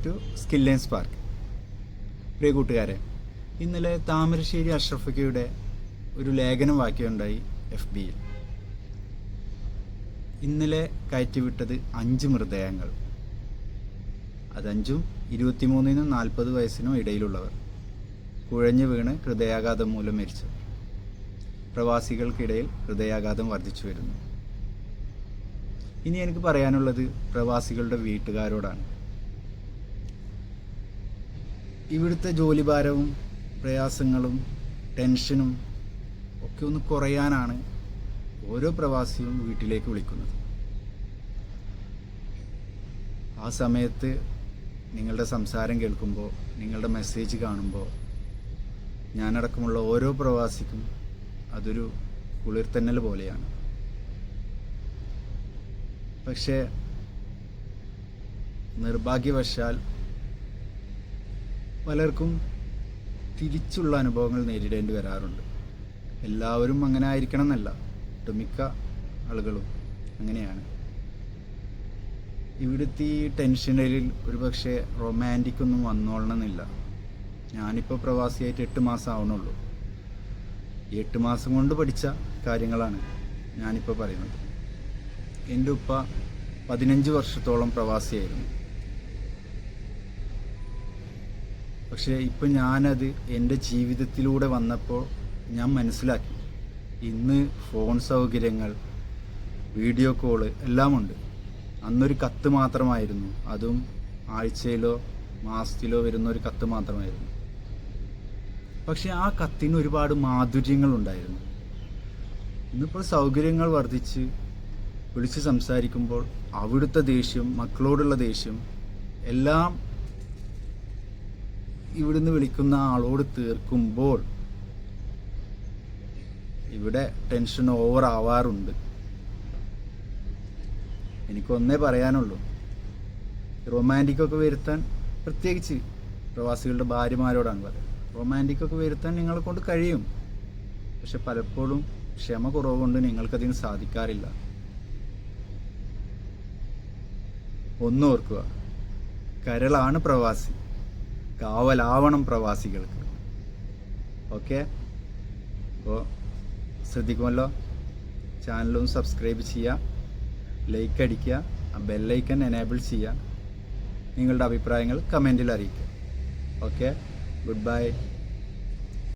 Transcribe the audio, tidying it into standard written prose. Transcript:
To skill and spark. പ്രിയ കൂട്ടുകാരെ, ഇന്നലെ താമരശ്ശേരി അഷ്റഫക്കയുടെ ഒരു ലേഖനം വായിക്കുകയുണ്ടായി FBയിൽ. ഇന്നലെ കയറ്റിവിട്ടത് 5 മൃതദേഹങ്ങൾ. അതഞ്ചും 23-നും 40 വയസ്സിനും ഇടയിലുള്ളവർ, കുഴഞ്ഞു വീണ് ഹൃദയാഘാതം മൂലം മരിച്ചു. പ്രവാസികൾക്കിടയിൽ ഹൃദയാഘാതം വർദ്ധിച്ചു വരുന്നു. ഇനി എനിക്ക് പറയാനുള്ളത് പ്രവാസികളുടെ വീട്ടുകാരോടാണ്. ഇവിടുത്തെ ജോലിഭാരവും പ്രയാസങ്ങളും ടെൻഷനും ഒക്കെ ഒന്ന് കുറയാനാണ് ഓരോ പ്രവാസിയും വീട്ടിലേക്ക് വിളിക്കുന്നത്. ആ സമയത്ത് നിങ്ങളുടെ സംസാരം കേൾക്കുമ്പോൾ, നിങ്ങളുടെ മെസ്സേജ് കാണുമ്പോൾ ഞാനടക്കമുള്ള ഓരോ പ്രവാസിക്കും അതൊരു കുളിർത്തന്നൽ പോലെയാണ്. പക്ഷേ നിർഭാഗ്യവശാൽ പലർക്കും തിരിച്ചുള്ള അനുഭവങ്ങൾ നേരിടേണ്ടി വരാറുണ്ട്. എല്ലാവരും അങ്ങനെ ആയിരിക്കണം എന്നല്ല, ഒട്ടുമിക്ക ആളുകളും അങ്ങനെയാണ്. ഇവിടുത്തെ ഈ ടെൻഷനിൽ ഒരുപക്ഷെ റൊമാൻറ്റിക് ഒന്നും വന്നോളണമെന്നില്ല. ഞാനിപ്പോൾ പ്രവാസിയായിട്ട് 8 മാസം ആവണുള്ളൂ. ഈ 8 മാസം കൊണ്ട് പഠിച്ച കാര്യങ്ങളാണ് ഞാനിപ്പോൾ പറയുന്നത്. എൻ്റെ ഉപ്പ 15 വർഷത്തോളം പ്രവാസിയായിരുന്നു. പക്ഷേ ഇപ്പം ഞാനത് എൻ്റെ ജീവിതത്തിലൂടെ വന്നപ്പോൾ ഞാൻ മനസ്സിലാക്കി. ഇന്ന് ഫോൺ സൗകര്യങ്ങൾ, വീഡിയോ കോള് എല്ലാമുണ്ട്. അന്നൊരു കത്ത് മാത്രമായിരുന്നു, അതും ആഴ്ചയിലോ മാസത്തിലോ വരുന്ന ഒരു കത്ത് മാത്രമായിരുന്നു. പക്ഷെ ആ കത്തിന് ഒരുപാട് മാധുര്യങ്ങളുണ്ടായിരുന്നു. ഇന്നിപ്പോൾ സൗകര്യങ്ങൾ വർദ്ധിച്ച് വിളിച്ച് സംസാരിക്കുമ്പോൾ അവിടുത്തെ ദേഷ്യം, മക്കളോടുള്ള ദേഷ്യം എല്ലാം ഇവിടുന്ന് വിളിക്കുന്ന ആളോട് തീർക്കുമ്പോൾ ഇവിടെ ടെൻഷൻ ഓവർ ആവാറുണ്ട്. എനിക്കൊന്നേ പറയാനുള്ളൂ, റൊമാൻറ്റിക്കൊക്കെ വരുത്താൻ, പ്രത്യേകിച്ച് പ്രവാസികളുടെ ഭാര്യമാരോടാണ് പറയുന്നത്, റൊമാൻറ്റിക്കൊക്കെ വരുത്താൻ നിങ്ങളെ കൊണ്ട് കഴിയും. പക്ഷെ പലപ്പോഴും ക്ഷമ കുറവുകൊണ്ട് നിങ്ങൾക്കതിന് സാധിക്കാറില്ല. ഒന്നോർക്കുക, കരളാണ് പ്രവാസി, കാവലാവണം പ്രവാസികൾക്ക്. ഓക്കെ, അപ്പോൾ ശ്രദ്ധിക്കുമല്ലോ. ചാനലും സബ്സ്ക്രൈബ് ചെയ്യുക, ലൈക്ക് അടിക്കുക, ആ ബെല്ലൈക്കൺ എനേബിൾ ചെയ്യുക. നിങ്ങളുടെ അഭിപ്രായങ്ങൾ കമൻറ്റിൽ അറിയിക്കുക. Okay, good bye.